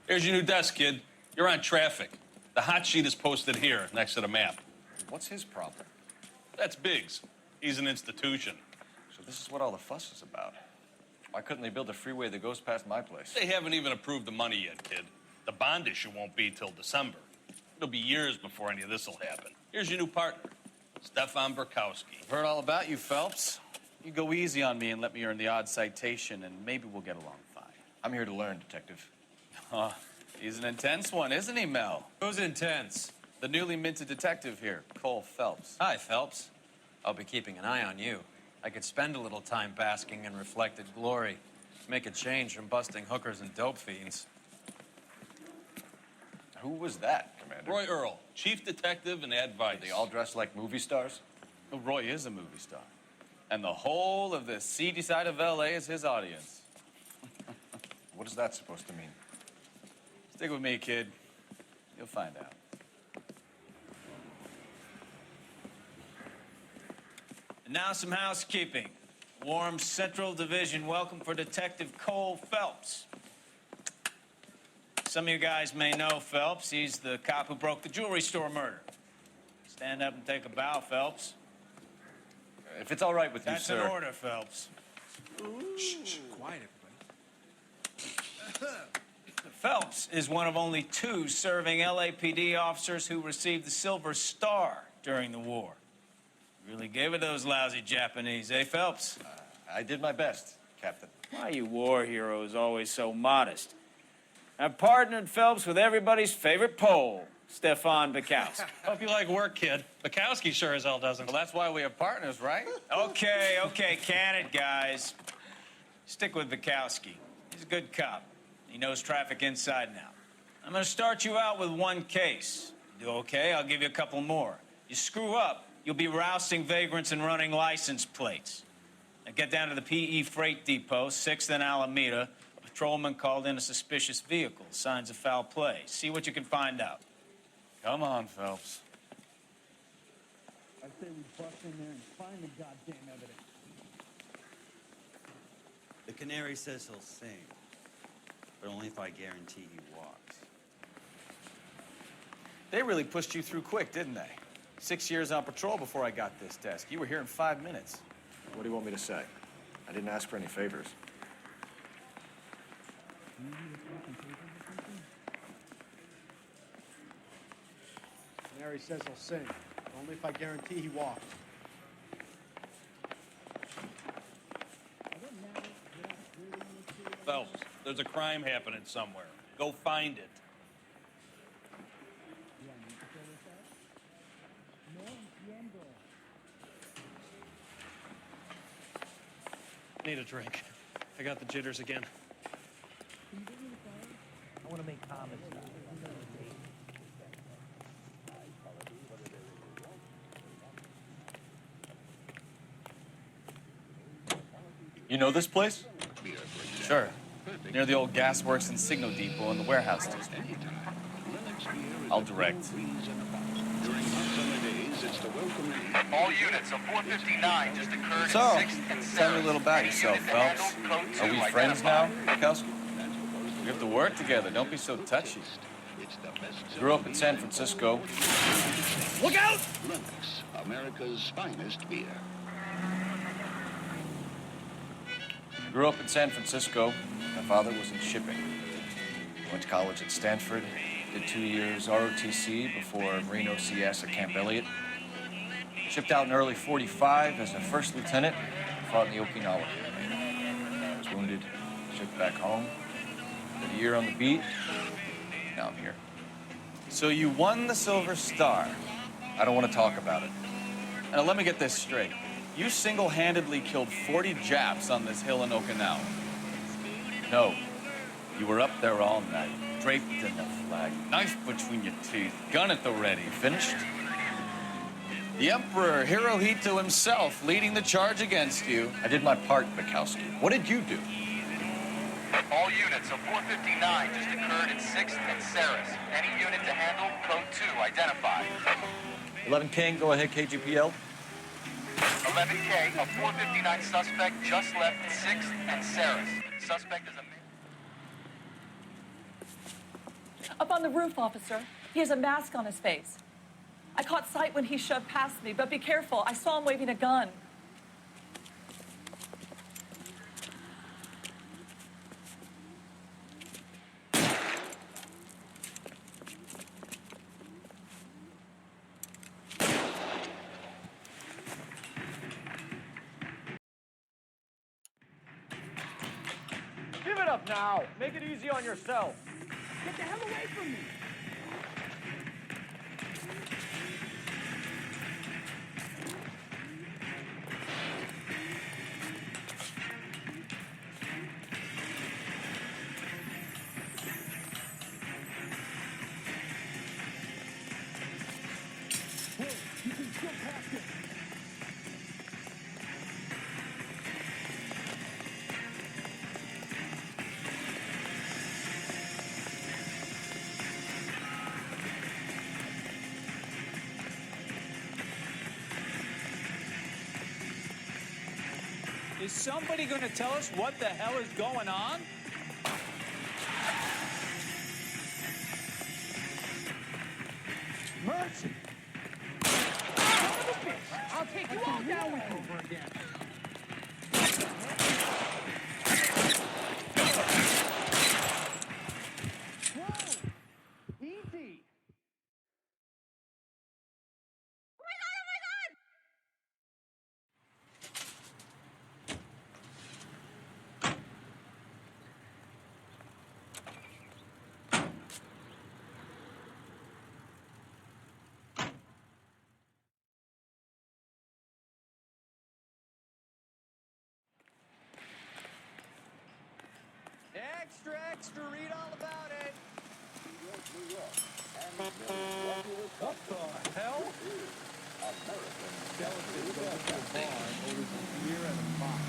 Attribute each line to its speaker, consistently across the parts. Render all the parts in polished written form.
Speaker 1: Here's your new desk, kid. You're on traffic. The hot sheet is posted here, next to the map.
Speaker 2: What's his problem?
Speaker 1: That's Biggs. He's an institution.
Speaker 2: So this is what all the fuss is about. Why couldn't they build a freeway that goes past my place?
Speaker 1: They haven't even approved the money yet, kid. The bond issue won't be till December. It'll be years before any of this will happen. Here's your new partner, Stefan Burkowski.
Speaker 3: I've heard all about you, Phelps. You go easy on me and let me earn the odd citation, and maybe we'll get along fine.
Speaker 2: I'm here to learn, Detective.
Speaker 3: Oh, he's an intense one, isn't he, Mel?
Speaker 4: Who's intense?
Speaker 3: The newly minted detective here, Cole Phelps.
Speaker 4: Hi, Phelps. I'll be keeping an eye on you. I could spend a little time basking in reflected glory. Make a change from busting hookers and dope fiends.
Speaker 2: Who was that, Commander?
Speaker 1: Roy Earl, chief detective and advice.
Speaker 2: They all dress like movie stars?
Speaker 3: Well, Roy is a movie star. And the whole of the seedy side of L.A. is his audience.
Speaker 2: What is that supposed to mean?
Speaker 3: Stick with me, kid. You'll find out. And now some housekeeping. Warm Central Division welcome for Detective Cole Phelps. Some of you guys may know Phelps. He's the cop who broke the jewelry store murder. Stand up and take a bow, Phelps.
Speaker 2: If it's all right with you,
Speaker 3: That's
Speaker 2: sir.
Speaker 3: an order, Phelps.
Speaker 4: Shh, quiet, everybody.
Speaker 3: Phelps is one of only 2 serving LAPD officers who received the Silver Star during the war. Really gave it those lousy Japanese, eh, Phelps?
Speaker 2: I did my best, Captain.
Speaker 3: Why are you war heroes always so modest? I've partnered Phelps with everybody's favorite Pole, Stefan Burkowski.
Speaker 5: Hope you like work, kid. Bukowski sure as hell doesn't.
Speaker 3: Well, that's why we have partners, right? Okay, can it, guys. Stick with Bukowski. He's a good cop. He knows traffic inside and out. I'm gonna start you out with 1 case. You do okay, I'll give you a couple more. You screw up, you'll be rousting vagrants and running license plates. Now get down to the PE Freight Depot, 6th and Alameda. A patrolman called in a suspicious vehicle, signs of foul play. See what you can find out. Come on, Phelps.
Speaker 6: I say we bust in there and find the goddamn evidence.
Speaker 7: The canary says he'll sing, but only if I guarantee he walks.
Speaker 3: They really pushed you through quick, didn't they? 6 years on patrol before I got this desk. You were here in 5 minutes.
Speaker 2: What do you want me to say? I didn't ask for any favors.
Speaker 6: Canary says he'll sing, only if I guarantee he walks.
Speaker 1: Phelps, there's a crime happening somewhere. Go find it.
Speaker 5: Need a drink. I got the jitters again.
Speaker 6: I want to make comments now.
Speaker 2: You know this place?
Speaker 3: Sure. Near the old gasworks and signal depot and the warehouse district. I'll direct.
Speaker 8: All units of 459 just occurred
Speaker 3: So,
Speaker 8: at 6th and
Speaker 3: tell me a
Speaker 8: 7th.
Speaker 3: little about
Speaker 8: Any
Speaker 3: yourself,
Speaker 8: unit to
Speaker 3: Phelps.
Speaker 8: handle, code 2
Speaker 3: Are we friends now,
Speaker 8: identified.
Speaker 3: Burkowski? We have to work together. Don't be so touchy. Grew up in San Francisco. Look out!
Speaker 9: America's finest beer.
Speaker 2: Grew up in San Francisco. My father was in shipping. Went to college at Stanford. Did 2 years ROTC before Reno CS at Camp Elliott. Shipped out in early '45 as a first lieutenant. Fought in the Okinawa campaign. Was wounded. Shipped back home. Did a year on the beat. Now I'm here.
Speaker 3: So you won the Silver Star.
Speaker 2: I don't want to talk about it.
Speaker 3: Now let me get this straight. You single-handedly killed 40 Japs on this hill in Okinawa. No, you were up there all night, draped in the flag, knife between your teeth, gun at the ready.
Speaker 2: Finished?
Speaker 3: The Emperor Hirohito himself leading the charge against you.
Speaker 2: I did my part, Bukowski. What did you do?
Speaker 8: All units of 459 just occurred at 6th and Saris. Any unit to handle, code 2 identified.
Speaker 2: 11 King, go ahead, KGPL.
Speaker 8: 11K, a 459 suspect just left 6th and Saris. Suspect is a...
Speaker 10: Up on the roof, officer. He has a mask on his face. I caught sight when he shoved past me, but be careful. I saw him waving a gun.
Speaker 2: Give it up now. Make it easy on yourself.
Speaker 6: Get the hell away from me! Hey, you can still pass it.
Speaker 3: Is somebody going to tell us what the hell is going on?
Speaker 6: Mercy! Son of a bitch! I'll take you all down with me. Over again. Whoa! Easy!
Speaker 3: Extra, extra, read all about it.
Speaker 6: What the hell? Skeleton goes to the bar over some beer and a box.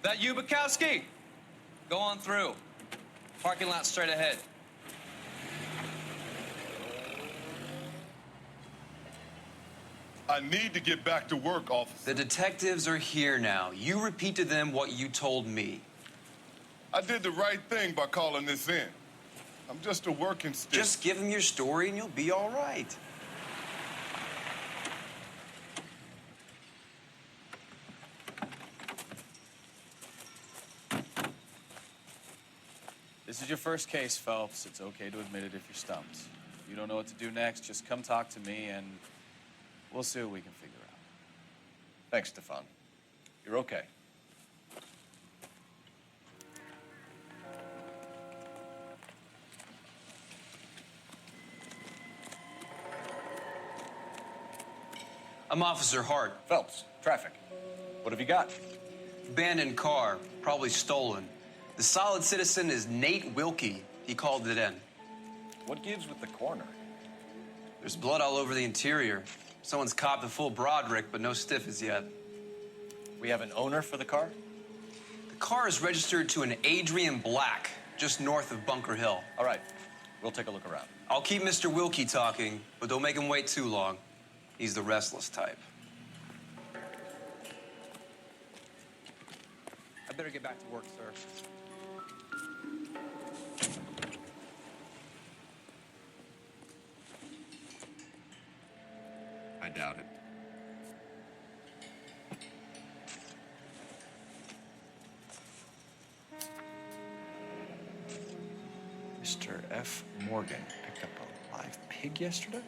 Speaker 4: That you, Bukowski? Go on through. Parking lot straight ahead.
Speaker 11: I need to get back to work, officer.
Speaker 12: The detectives are here now. You repeat to them what you told me.
Speaker 11: I did the right thing by calling this in. I'm just a working stick.
Speaker 12: Just give them your story and you'll be all right.
Speaker 2: This is your first case, Phelps. It's okay to admit it if you're stumped. If you don't know what to do next, just come talk to me and we'll see what we can figure out. Thanks, Stefan. You're okay.
Speaker 12: I'm Officer Hart.
Speaker 2: Phelps, traffic. What have you got?
Speaker 12: Abandoned car, probably stolen. The solid citizen is Nate Wilkie. He called it in.
Speaker 2: What gives with the corner?
Speaker 12: There's blood all over the interior. Someone's copped a full Broderick, but no stiff as yet.
Speaker 2: We have an owner for the car?
Speaker 12: The car is registered to an Adrian Black, just north of Bunker Hill.
Speaker 2: All right, we'll take a look around.
Speaker 12: I'll keep Mr. Wilkie talking, but don't make him wait too long. He's the restless type.
Speaker 4: I better get back to work, sir.
Speaker 2: I doubt it. Mr. F. Morgan picked up a live pig yesterday?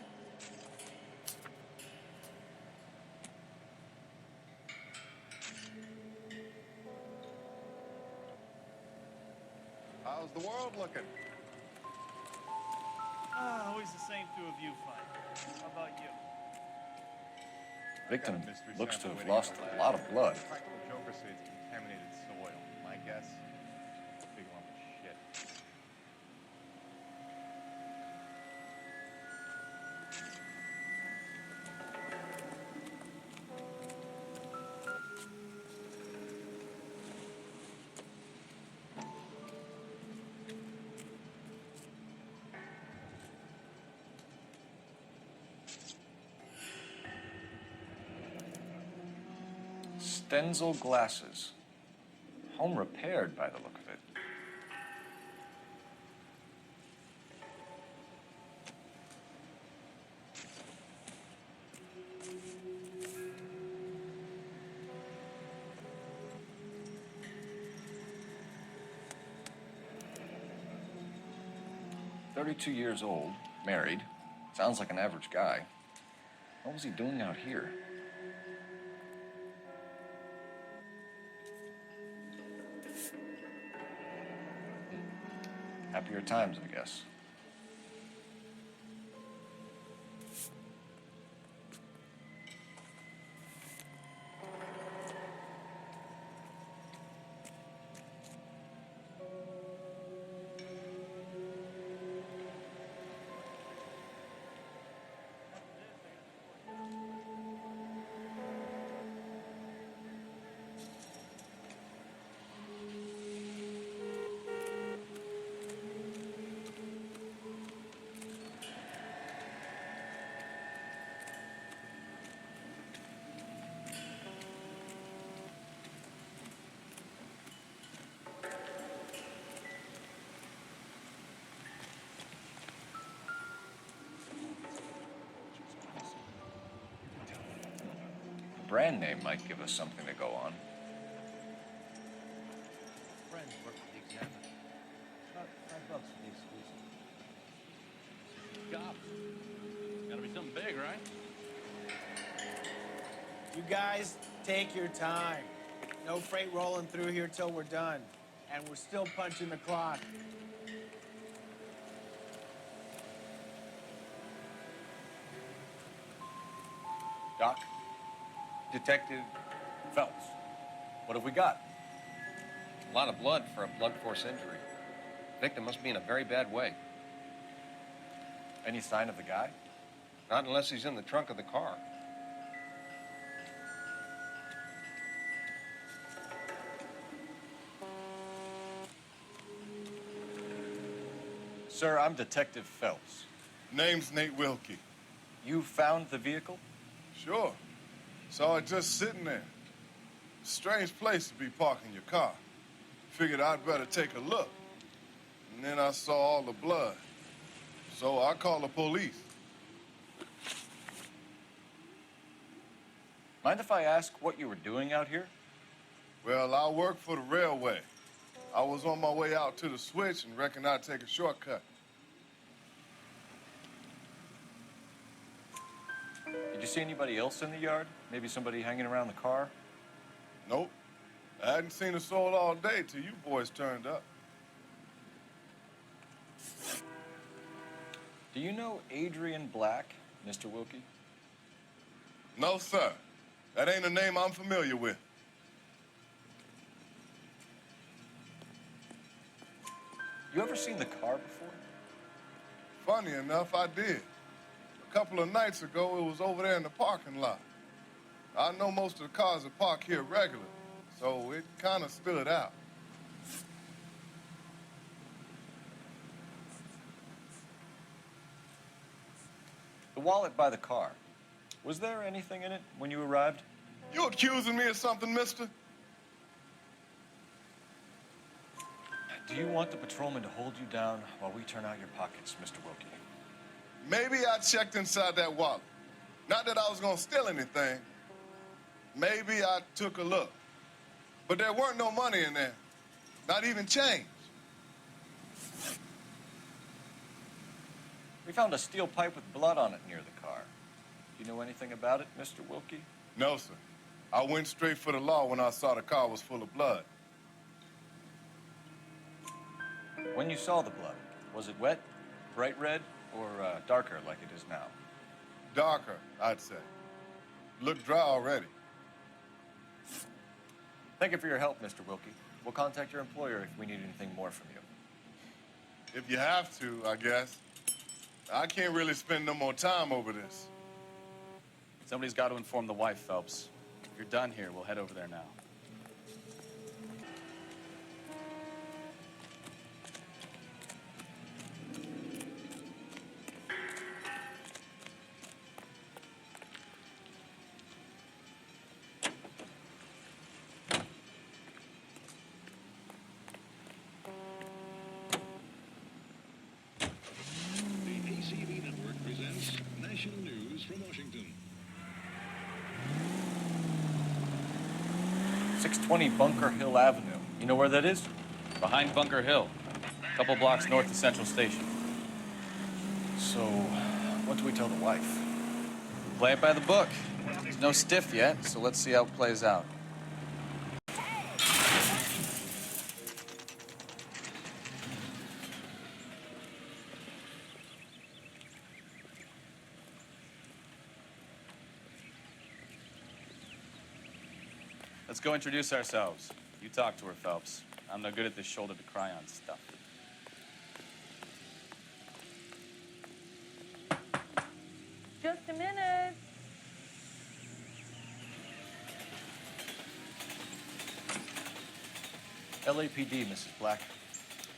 Speaker 11: How's the world looking?
Speaker 5: Always the same through a viewfinder. How about you?
Speaker 2: Victim looks to have lost a lot of blood.
Speaker 11: Practical Joker says it's contaminated soil. My guess, big lump of shit.
Speaker 2: Stenzel glasses. Home repaired by the look of it. "32 years old, married. Sounds like an average guy. What was he doing out here?" Happier times, I guess. Brand name might give us something to go on.
Speaker 5: Friends work for the Examiner. About $5 for the exclusive.
Speaker 1: Cops. Gotta be something big, right?
Speaker 13: You guys, take your time. No freight rolling through here till we're done. And we're still punching the clock.
Speaker 2: Doc?
Speaker 11: Detective Phelps.
Speaker 2: What have we got?
Speaker 11: A lot of blood for a blunt force injury. Victim must be in a very bad way.
Speaker 2: Any sign of the guy?
Speaker 11: Not unless he's in the trunk of the car.
Speaker 2: Sir, I'm Detective Phelps.
Speaker 14: Name's Nate Wilkie.
Speaker 2: You found the vehicle?
Speaker 14: Sure. Saw it just sitting there. Strange place to be parking your car. Figured I'd better take a look. And then I saw all the blood. So I called the police.
Speaker 2: Mind if I ask what you were doing out here?
Speaker 14: Well, I work for the railway. I was on my way out to the switch and reckoned I'd take a shortcut.
Speaker 2: Did you see anybody else in the yard? Maybe somebody hanging around the car?
Speaker 14: Nope. I hadn't seen a soul all day till you boys turned up.
Speaker 2: Do you know Adrian Black, Mr. Wilkie?
Speaker 14: No, sir. That ain't a name I'm familiar with.
Speaker 2: You ever seen the car before?
Speaker 14: Funny enough, I did. A couple of nights ago, it was over there in the parking lot. I know most of the cars are parked here regularly, so it kind of stood out.
Speaker 2: The wallet by the car. Was there anything in it when you arrived?
Speaker 14: You accusing me of something, mister?
Speaker 2: Do you want the patrolman to hold you down while we turn out your pockets, Mr. Wilkie?
Speaker 14: Maybe I checked inside that wallet. Not that I was gonna steal anything. Maybe I took a look. But there weren't no money in there. Not even change.
Speaker 2: We found a steel pipe with blood on it near the car. Do you know anything about it, Mr. Wilkie?
Speaker 14: No, sir. I went straight for the law when I saw the car was full of blood.
Speaker 2: When you saw the blood, was it wet, bright red, or darker like it is now?
Speaker 14: Darker, I'd say. Looked dry already.
Speaker 2: Thank you for your help, Mr. Wilkie. We'll contact your employer if we need anything more from you.
Speaker 14: If you have to, I guess. I can't really spend no more time over this.
Speaker 15: Somebody's got to inform the wife, Phelps. If you're done here, we'll head over there now.
Speaker 9: for Washington.
Speaker 2: 620 Bunker Hill Avenue. You know where that is?
Speaker 15: Behind Bunker Hill, a couple blocks north of Central Station.
Speaker 2: So, what do we tell the wife?
Speaker 15: Play it by the book. There's no stiff yet, so let's see how it plays out. Let's go introduce ourselves. You talk to her, Phelps. I'm no good at this shoulder to cry on stuff.
Speaker 10: Just a minute.
Speaker 2: LAPD, Mrs. Black.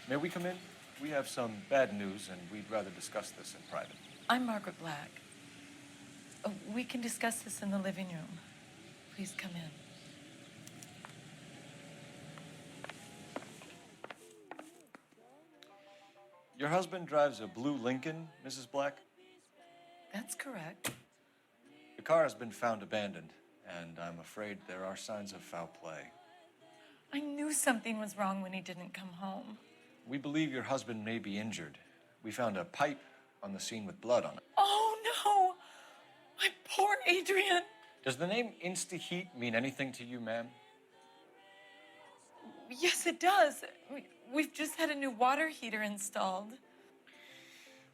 Speaker 2: May we come in? We have some bad news, and we'd rather discuss this in private.
Speaker 16: I'm Margaret Black. We can discuss this in the living room. Please come in.
Speaker 2: Your husband drives a blue Lincoln, Mrs. Black?
Speaker 16: That's correct.
Speaker 2: The car has been found abandoned, and I'm afraid there are signs of foul play.
Speaker 16: I knew something was wrong when he didn't come home.
Speaker 2: We believe your husband may be injured. We found a pipe on the scene with blood on it.
Speaker 16: Oh, no! My poor Adrian!
Speaker 2: Does the name Insta-Heat mean anything to you, ma'am?
Speaker 16: Yes, it does. We've just had a new water heater installed.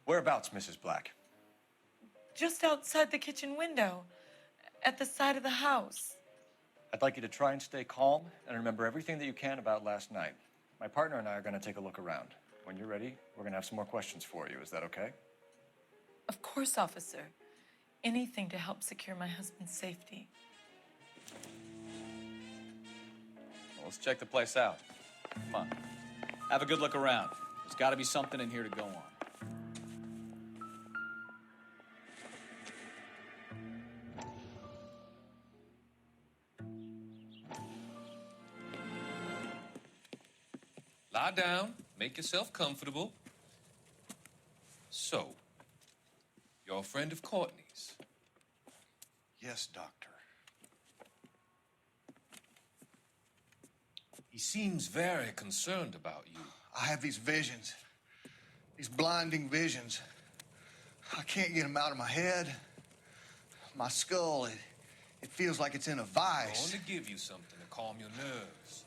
Speaker 2: Whereabouts, Mrs. Black?
Speaker 16: Just outside the kitchen window, at the side of the house.
Speaker 2: I'd like you to try and stay calm and remember everything that you can about last night. My partner and I are going to take a look around. When you're ready, we're going to have some more questions for you. Is that okay?
Speaker 16: Of course, officer. Anything to help secure my husband's safety.
Speaker 15: Well, let's check the place out. Come on. Have a good look around. There's got to be something in here to go on.
Speaker 17: Lie down, make yourself comfortable. So, you're a friend of Courtney's?
Speaker 18: Yes, Doctor.
Speaker 17: He seems very concerned about you.
Speaker 18: I have these visions, these blinding visions. I can't get them out of my head. My skull, it feels like it's in a
Speaker 17: I
Speaker 18: vice.
Speaker 17: want to give you something to calm your nerves.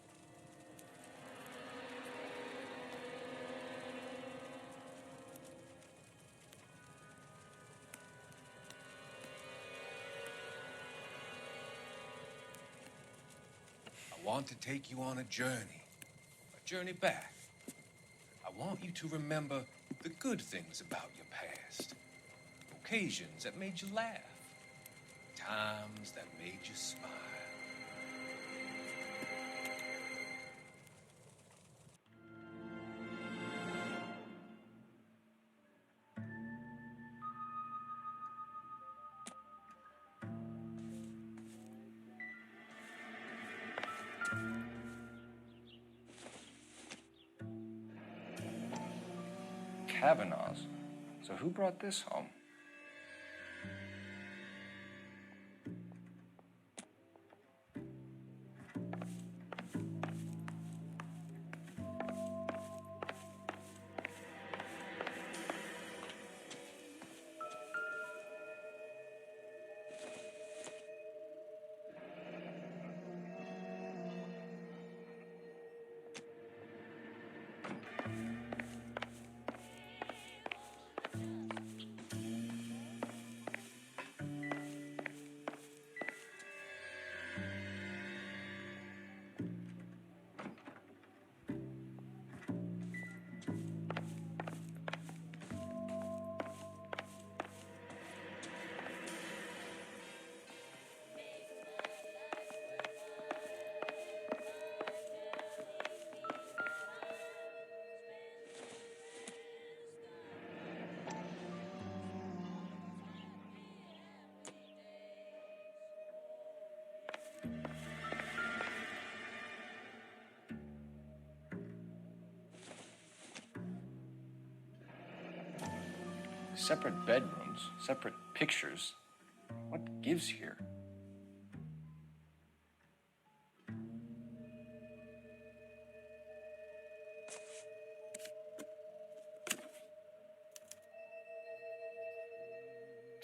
Speaker 17: I want to take you on a journey back. I want you to remember the good things about your past, occasions that made you laugh, times that made you smile.
Speaker 2: Kavanaugh's. So who brought this home? Separate bedrooms, separate pictures. What gives here?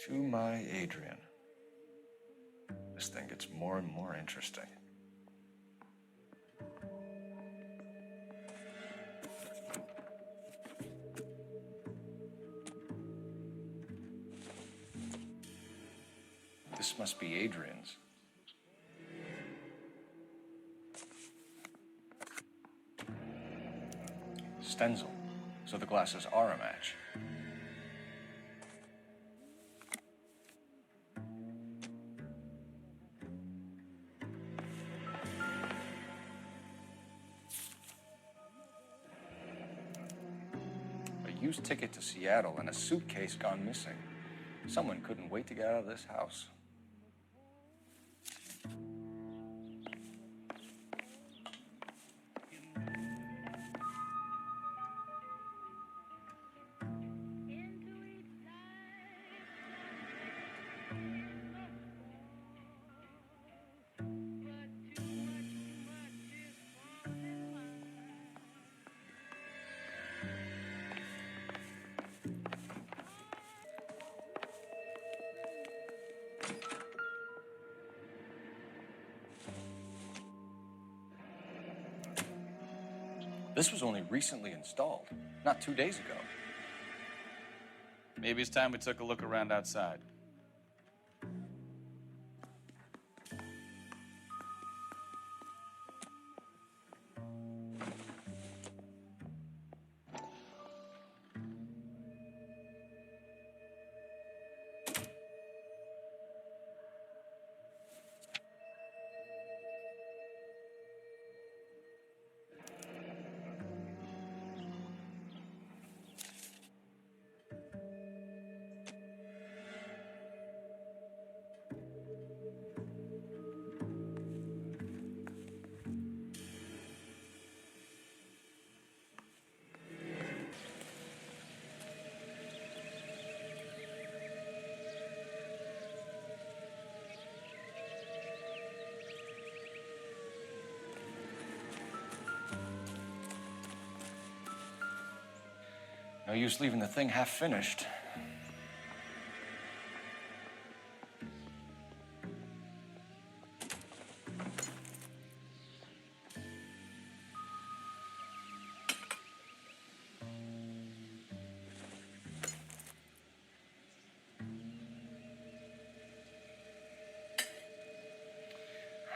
Speaker 2: To my Adrian. This thing gets more and more interesting. This must be Adrian's. Stenzel. So the glasses are a match. A used ticket to Seattle and a suitcase gone missing. Someone couldn't wait to get out of this house. This was only recently installed, not 2 days ago.
Speaker 15: Maybe it's time we took a look around outside.
Speaker 2: No use leaving the thing half finished.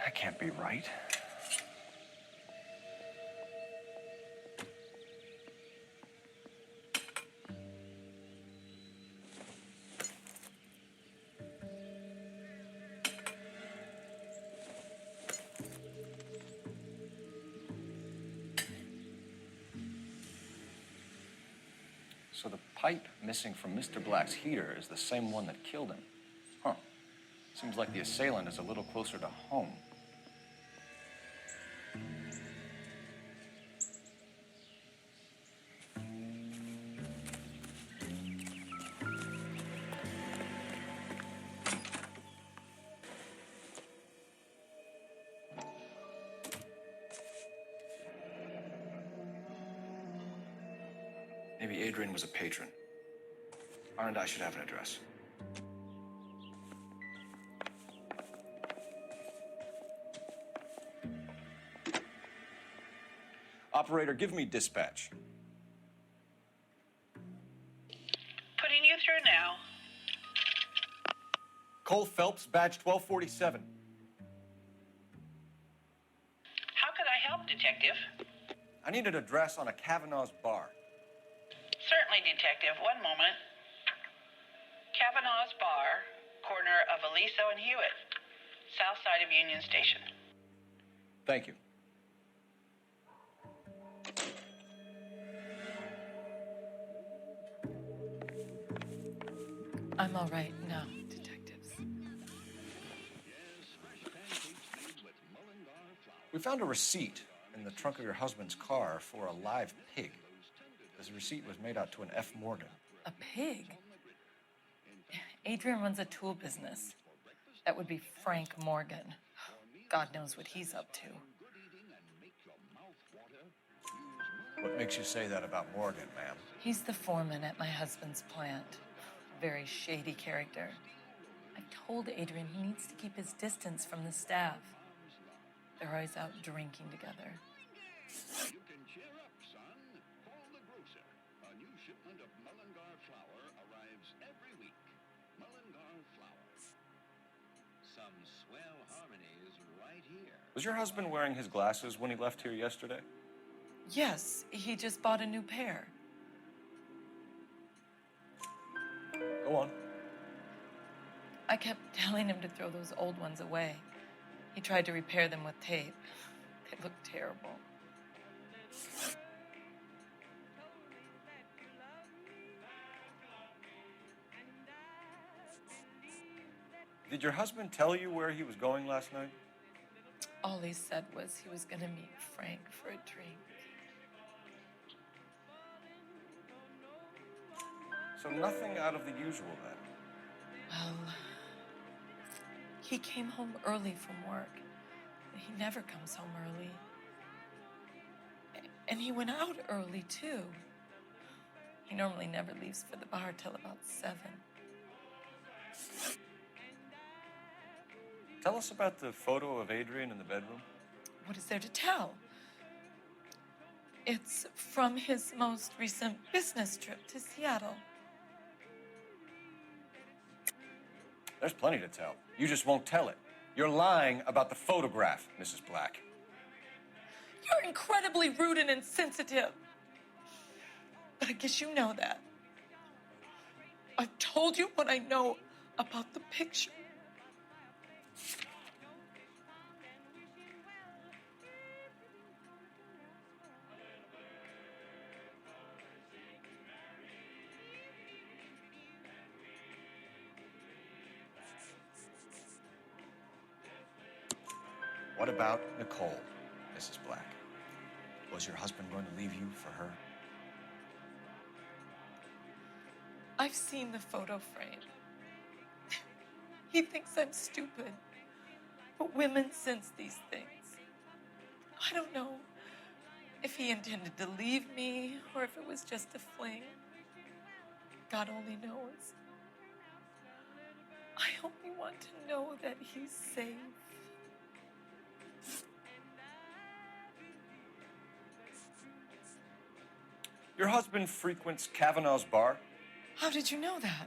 Speaker 2: That can't be right. So the pipe missing from Mr. Black's heater is the same one that killed him. Huh. Seems like the assailant is a little closer to home. Maybe Adrian was a patron. R&I should have an address. Operator, give me dispatch.
Speaker 19: Putting you through now.
Speaker 2: Cole Phelps, badge 1247.
Speaker 19: How could I help, Detective?
Speaker 2: I need an address on a Kavanaugh's bar.
Speaker 19: Certainly, Detective. One moment. Kavanaugh's Bar, corner of Aliso and Hewitt, south side of Union Station.
Speaker 2: Thank you.
Speaker 16: I'm all right now, detectives.
Speaker 2: We found a receipt in the trunk of your husband's car for a live pig. This receipt was made out to an F. Morgan.
Speaker 16: A pig? Adrian runs a tool business. That would be Frank Morgan. God knows what he's up to.
Speaker 2: What makes you say that about Morgan, ma'am?
Speaker 16: He's the foreman at my husband's plant. Very shady character. I told Adrian he needs to keep his distance from the staff. They're always out drinking together.
Speaker 9: You can cheer up, son. Call the grocer. A new shipment of Mullingar flour arrives every week. Mullingar flour. Some swell harmonies right here.
Speaker 2: Was your husband wearing his glasses when he left here yesterday?
Speaker 16: Yes, he just bought a new pair.
Speaker 2: Go on.
Speaker 16: I kept telling him to throw those old ones away. He tried to repair them with tape. They looked terrible.
Speaker 2: Did your husband tell you where he was going last night?
Speaker 16: All he said was he was gonna meet Frank for a drink.
Speaker 2: So nothing out of the usual then?
Speaker 16: Well, he came home early from work. He never comes home early. And he went out early, too. He normally never leaves for the bar till about 7.
Speaker 2: Tell us about the photo of Adrian in the bedroom.
Speaker 16: What is there to tell? It's from his most recent business trip to Seattle.
Speaker 2: There's plenty to tell. You just won't tell it. You're lying about the photograph, Mrs. Black.
Speaker 16: You're incredibly rude and insensitive. But I guess you know that. I've told you what I know about the picture.
Speaker 2: What about Nicole, Mrs. Black? Was your husband going to leave you for her?
Speaker 16: I've seen the photo frame. He thinks I'm stupid. But women sense these things. I don't know if he intended to leave me or if it was just a fling. God only knows. I only want to know that he's safe.
Speaker 2: Your husband frequents Kavanaugh's bar?
Speaker 16: How did you know that?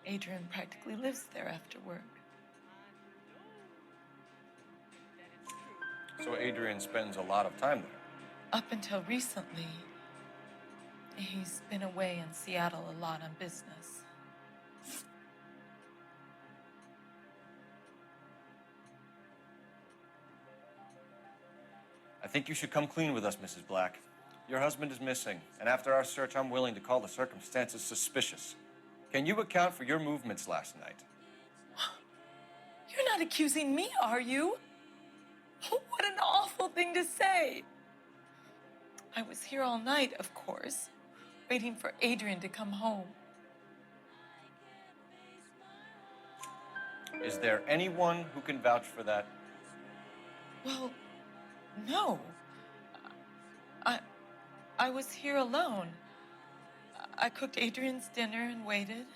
Speaker 16: Adrian practically lives there after work.
Speaker 2: So Adrian spends a lot of time there?
Speaker 16: Up until recently, he's been away in Seattle a lot on business.
Speaker 2: I think you should come clean with us, Mrs. Black. Your husband is missing, and after our search, I'm willing to call the circumstances suspicious. Can you account for your movements last night?
Speaker 16: You're not accusing me, are you? What an awful thing to say. I was here all night, of course, waiting for Adrian to come home.
Speaker 2: Is there anyone who can vouch for that?
Speaker 16: Well, no. I was here alone. I cooked Adrian's dinner and waited,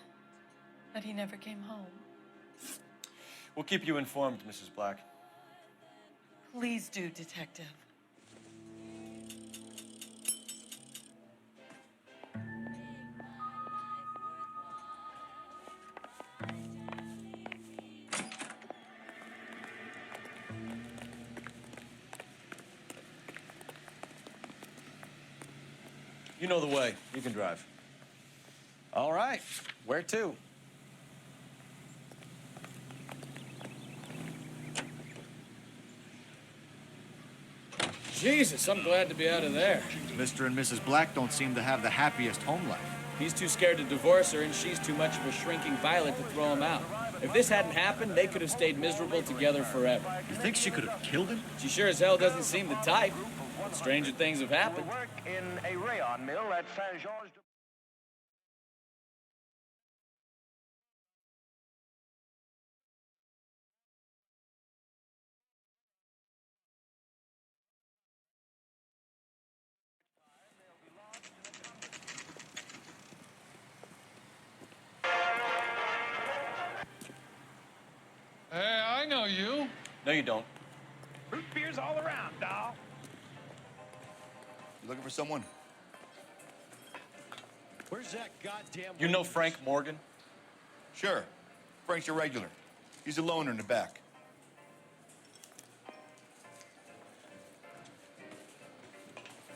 Speaker 16: but he never came home.
Speaker 2: We'll keep you informed, Mrs. Black.
Speaker 16: Please do, Detective.
Speaker 2: You know the way. You can drive.
Speaker 15: All right. Where to?
Speaker 3: Jesus, I'm glad to be out of there.
Speaker 18: Mr. and Mrs. Black don't seem to have the happiest home life.
Speaker 3: He's too scared to divorce her, and she's too much of a shrinking violet to throw him out. If this hadn't happened, they could have stayed miserable together forever.
Speaker 18: You think she could have killed him?
Speaker 3: She sure as hell doesn't seem the type. But stranger things have happened.
Speaker 8: In a rayon mill at Saint-Georges.
Speaker 2: No, you don't.
Speaker 13: Root beers all around, doll.
Speaker 15: You looking for someone?
Speaker 5: Where's that goddamn...
Speaker 2: You know Frank Morgan?
Speaker 15: Sure. Frank's your regular. He's a loner in the back.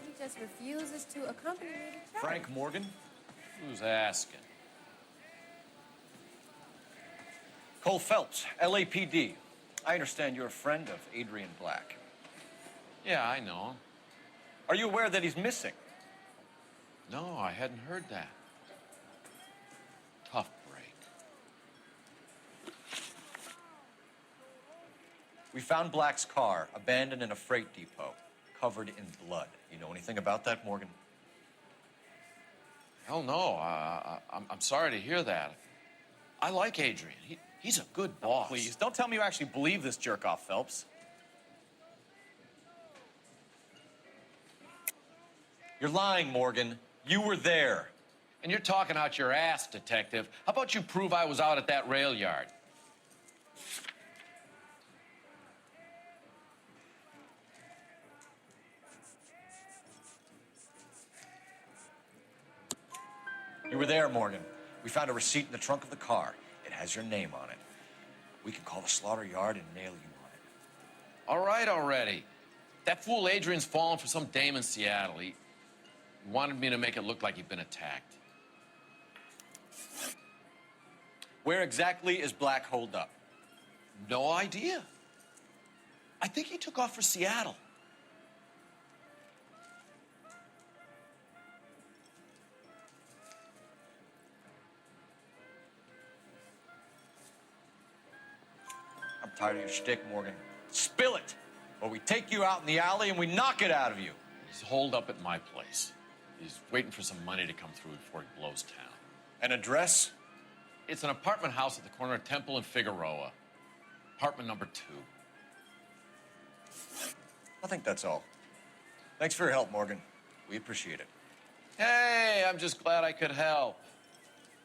Speaker 20: He just refuses to accompany me to church.
Speaker 2: Frank Morgan?
Speaker 4: Who's asking?
Speaker 2: Cole Phelps, LAPD. I understand you're a friend of Adrian Black.
Speaker 4: Yeah, I know him.
Speaker 2: Are you aware that he's missing?
Speaker 4: No, I hadn't heard that. Tough break.
Speaker 2: We found Black's car abandoned in a freight depot, covered in blood. You know anything about that, Morgan?
Speaker 4: Hell no. I'm sorry to hear that. I like Adrian. He's a good boss.
Speaker 15: Please, don't tell me you actually believe this jerk-off, Phelps.
Speaker 2: You're lying, Morgan. You were there.
Speaker 4: And you're talking out your ass, detective. How about you prove I was out at that rail yard?
Speaker 2: You were there, Morgan. We found a receipt in the trunk of the car. It has your name on it. We can call the slaughter yard and nail you on it.
Speaker 4: All right already. That fool Adrian's fallen for some dame in Seattle. He wanted me to make it look like he'd been attacked.
Speaker 2: Where exactly is Black holed up?
Speaker 4: No idea. I think he took off for Seattle.
Speaker 2: I'm tired of your shtick, Morgan. Spill it, or we take you out in the alley and we knock it out of you.
Speaker 4: He's holed up at my place. He's waiting for some money to come through before he blows town.
Speaker 2: An address?
Speaker 4: It's an apartment house at the corner of Temple and Figueroa. Apartment number 2.
Speaker 2: I think that's all. Thanks for your help, Morgan. We appreciate it.
Speaker 4: Hey, I'm just glad I could help.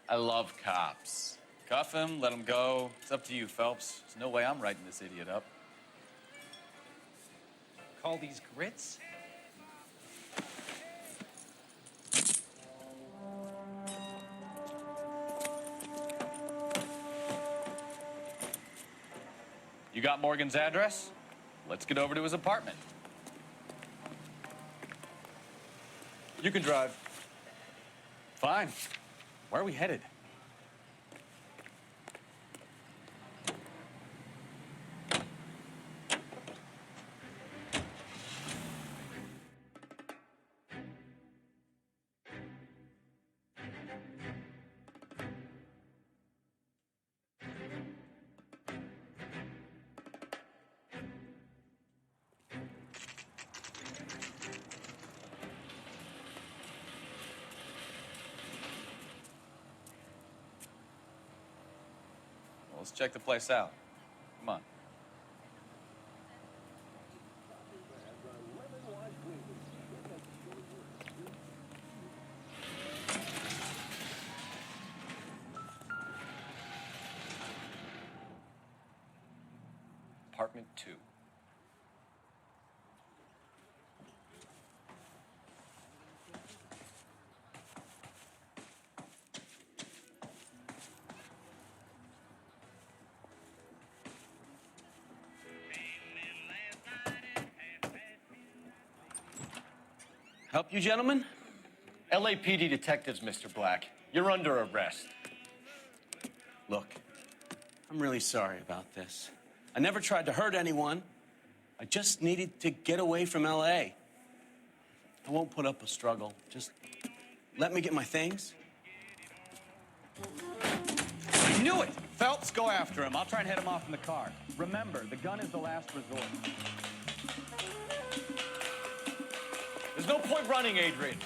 Speaker 4: I love cops.
Speaker 15: Cuff him, let him go. It's up to you, Phelps. There's no way I'm writing this idiot up.
Speaker 5: Call these grits?
Speaker 15: You got Morgan's address? Let's get over to his apartment.
Speaker 2: You can drive.
Speaker 15: Fine. Where are we headed? Let's check the place out. Come on.
Speaker 2: Apartment 2.
Speaker 5: Help you, gentlemen?
Speaker 2: LAPD detectives, Mr. Black. You're under arrest.
Speaker 5: Look, I'm really sorry about this. I never tried to hurt anyone. I just needed to get away from LA. I won't put up a struggle. Just let me get my things.
Speaker 15: I knew it! Phelps, go after him. I'll try and head him off in the car. Remember, the gun is the last resort.
Speaker 2: There's no point running, Adrian.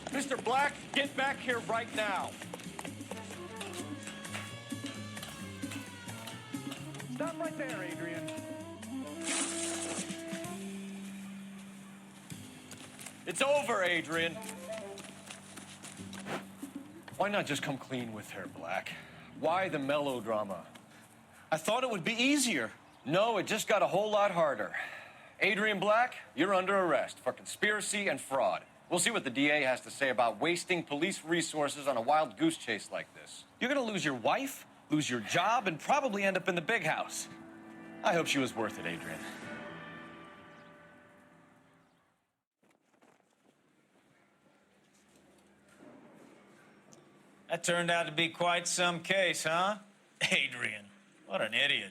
Speaker 2: Mr. Black, get back here right now.
Speaker 13: Stop right there, Adrian.
Speaker 2: It's over, Adrian. Why not just come clean with her, Black? Why the melodrama?
Speaker 5: I thought it would be easier.
Speaker 2: No, it just got a whole lot harder. Adrian Black, you're under arrest for conspiracy and fraud. We'll see what the DA has to say about wasting police resources on a wild goose chase like this.
Speaker 3: You're gonna lose your wife, lose your job, and probably end up in the big house.
Speaker 2: I hope she was worth it, Adrian.
Speaker 3: That turned out to be quite some case, huh? Adrian, what an idiot.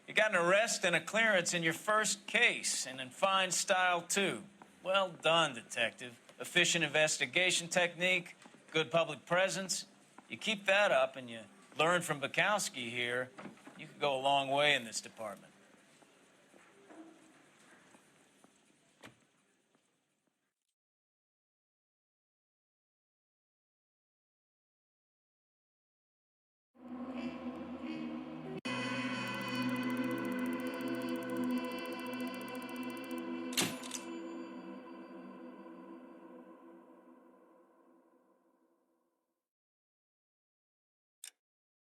Speaker 3: You got an arrest and a clearance in your first case, and in fine style, too. Well done, detective. Efficient investigation technique, good public presence. You keep that up and you learn from Bukowski here, you could go a long way in this department.